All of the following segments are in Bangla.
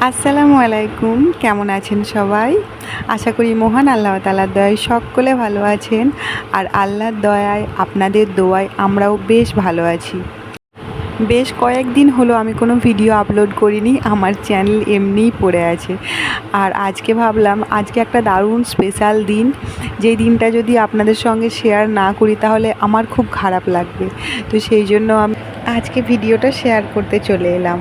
আসসালামু আলাইকুম, কেমন আছেন সবাই? আশা করি মহান আল্লাহ তাআলার দয়ায় সকলে ভালো আছেন। আর আল্লাহর দয়ায় আপনাদের দোয়ায় আমরাও বেশ ভালো আছি। বেশ কয়েকদিন হলো আমি কোনো ভিডিও আপলোড করিনি, আমার চ্যানেল এমনিই পড়ে আছে। আর আজকে ভাবলাম আজকে একটা দারুণ স্পেশাল দিন, যেই দিনটা যদি আপনাদের সঙ্গে শেয়ার না করি তাহলে আমার খুব খারাপ লাগবে। তো সেই জন্য আমি আজকে ভিডিওটা শেয়ার করতে চলে এলাম।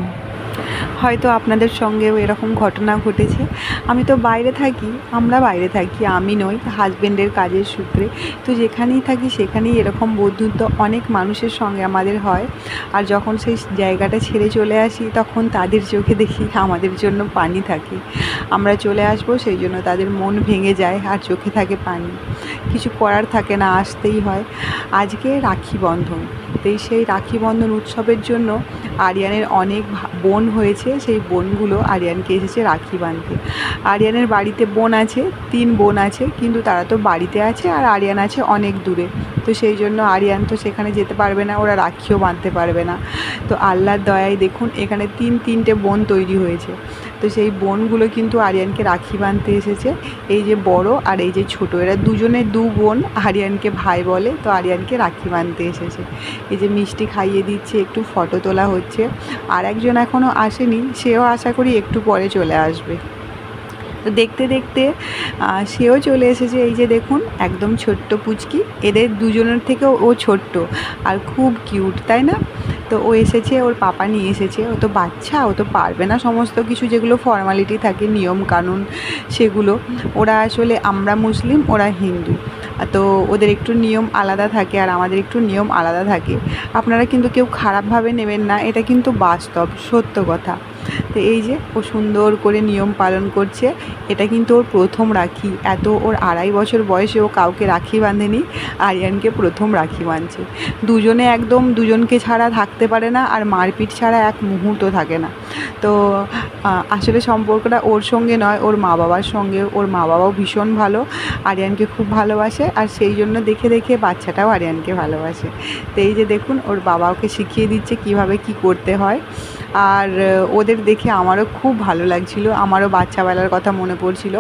হয়তো আপনাদের সঙ্গেও এরকম ঘটনা ঘটেছে। আমি তো বাইরে থাকি, আমরা বাইরে থাকি, আমি নই, হাজব্যান্ডের কাজের সূত্রে। তো যেখানেই থাকি সেখানেই এরকম বন্ধুত্ব অনেক মানুষের সঙ্গে আমাদের হয়। আর যখন সেই জায়গাটা ছেড়ে চলে আসি তখন তাদের চোখে দেখি আমাদের জন্য পানি থাকে। আমরা চলে আসবো সেই জন্য তাদের মন ভেঙে যায় আর চোখে থাকে পানি। কিছু করার থাকে না, আসতেই হয়। আজকে রাখি বন্ধন, তো সেই রাখি বন্ধন উৎসবের জন্য আরিয়ানের অনেক বোন হয়েছে, সেই বোনগুলো আরিয়ানকে এসেছে রাখি বাঁধতে। আরিয়ানের বাড়িতে বোন আছে, 3 বোন আছে, কিন্তু তারা তো বাড়িতে আছে আর আরিয়ান আছে অনেক দূরে। তো সেই জন্য আরিয়ান তো সেখানে যেতে পারবে না, ওরা রাখিও বাঁধতে পারবে না। তো আল্লাহর দয়ায় দেখুন এখানে 3টে বোন তৈরি হয়েছে। তো সেই বোনগুলো কিন্তু আরিয়ানকে রাখি বাঁধতে এসেছে। এই যে বড় আর এই যে ছোট, এরা দুজনে 2 বোন, আরিয়ানকে ভাই বলে। তো আরিয়ানকে রাখি বাঁধতে এসেছে। এই যে মিষ্টি খাইয়ে দিচ্ছে, একটু ফটো তোলা হচ্ছে। আর একজন এখনও আসেনি, সেও আশা করি একটু পরে চলে আসবে। তো দেখতে দেখতে সেও চলে এসেছে। এই যে দেখুন একদম ছোট্ট পুচকি, এদের দুজনের থেকেও ও ছোট্ট আর খুব কিউট, তাই না? তো ও এসেছে, ওর পাপা নিয়ে এসেছে। ও তো বাচ্চা, ও তো পারবে না সমস্ত কিছু, যেগুলো ফর্মালিটি থাকে, নিয়ম কানুন, সেগুলো। ওরা আসলে, আমরা মুসলিম, ওরা হিন্দু। তো ওদের একটু নিয়ম আলাদা থাকে আর আমাদের একটু নিয়ম আলাদা থাকে। আপনারা কিন্তু কেউ খারাপভাবে নেবেন না, এটা কিন্তু বাস্তব সত্য কথা। তো এই যে ও সুন্দর করে নিয়ম পালন করছে। এটা কিন্তু ওর প্রথম রাখি, ওর 2.5 বছর বয়সে ও কাউকে রাখি বাঁধেনি, আরিয়ানকে প্রথম রাখি বাঁধছে। দুজনে একদম দুজনকে ছাড়া থাকতে পারে না, আর মারপিট ছাড়া এক মুহূর্ত থাকে না। তো আসলে সম্পর্কটা ওর সঙ্গে নয়, ওর মা বাবার সঙ্গে। ওর মা বাবাও ভীষণ ভালো, আরিয়ানকে খুব ভালোবাসে, আর সেই জন্য দেখে দেখে বাচ্চাটাও আরিয়ানকে ভালোবাসে। তো এই যে দেখুন ওর বাবা ওকে শিখিয়ে দিচ্ছে কীভাবে কী করতে হয়। আর ওদের দেখে আমারও খুব ভালো লাগছিল, আমারও বাচ্চাবেলার কথা মনে পড়ছিল।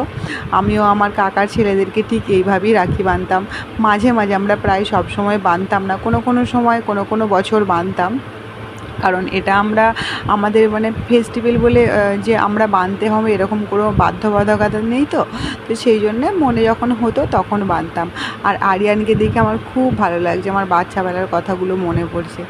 আমিও আমার কাকার ছেলেদেরকে ঠিক এইভাবেই রাখি বাঁধতাম। মাঝে মাঝে, আমরা প্রায় সব সময় বাঁধতাম না, কোনো সময় কোনো বছর বাঁধতাম। কারণ এটা আমরা আমাদের মানে ফেস্টিভ্যাল বলে যে আমরা বাঁধতে হবে এরকম কোনো বাধ্যবাধকতা নেই। তো তো সেই জন্যে মনে যখন হতো তখন বাঁধতাম। আর আরিয়ানকে দেখে আমার খুব ভালো লাগছে, আমার বাচ্চাবেলার কথাগুলো মনে পড়ছে।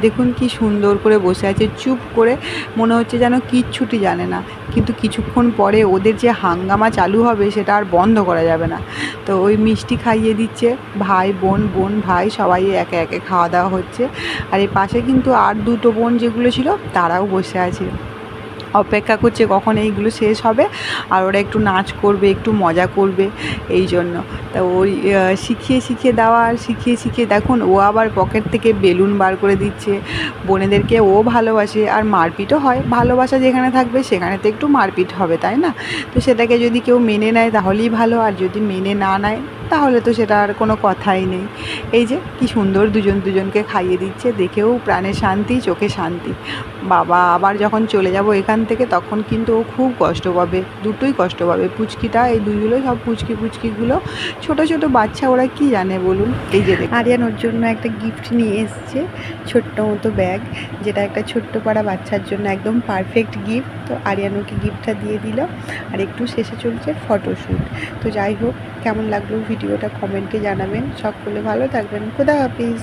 দেখুন কি সুন্দর করে বসে আছে চুপ করে, মনে হচ্ছে যেন কিচ্ছুটি জানে না। কিন্তু কিছুক্ষণ পরে ওদের যে হাঙ্গামা চালু হবে সেটা আর বন্ধ করা যাবে না। তো ওই মিষ্টি খাইয়ে দিচ্ছে, ভাই বোন, বোন ভাই সবাই একে একে খাওয়া দাওয়া হচ্ছে। আর এই পাশে কিন্তু আর 2টো বোন যেগুলো ছিল তারাও বসে আছে, অপেক্ষা করছে কখন এইগুলো শেষ হবে আর ওরা একটু নাচ করবে, একটু মজা করবে, এই জন্য। তা ওই শিখিয়ে দেওয়া, আর শিখিয়ে দেখুন ও আবার পকেট থেকে বেলুন বার করে দিচ্ছে। বোনেদেরকে ও ভালোবাসে, আর মারপিটও হয়। ভালোবাসা যেখানে থাকবে সেখানে তো একটু মারপিট হবে, তাই না? তো সেটাকে যদি কেউ মেনে নেয় তাহলেই ভালো, আর যদি মেনে না নেয় তাহলে তো সেটা আর কোনো কথাই নেই। এই যে কি সুন্দর দুজনকে খাইয়ে দিচ্ছে, দেখেও প্রাণে শান্তি, চোখে শান্তি। বাবা আবার যখন চলে যাব এখান থেকে তখন কিন্তু ও খুব কষ্ট পাবে, দুটোই কষ্ট পাবে। পুচকিটা, এই দুইগুলো সব পুচকিগুলো ছোট ছোট বাচ্চা, ওরা কি জানে বলুন। এই যে আরিয়ান ওর জন্য একটা গিফট নিয়ে এসছে, ছোট্ট মতো ব্যাগ, যেটা একটা ছোট্ট পাড়া বাচ্চার জন্য একদম পারফেক্ট গিফট। তো আরিয়ান ওকে গিফটটা দিয়ে দিল, আর একটু শেষে চলছে ফটোশ্যুট। তো যাই হোক, কেমন লাগলো ভিডিওটা কমেন্টে জানাবেন। সকলে ভালো থাকবেন, খোদা হাফিজ।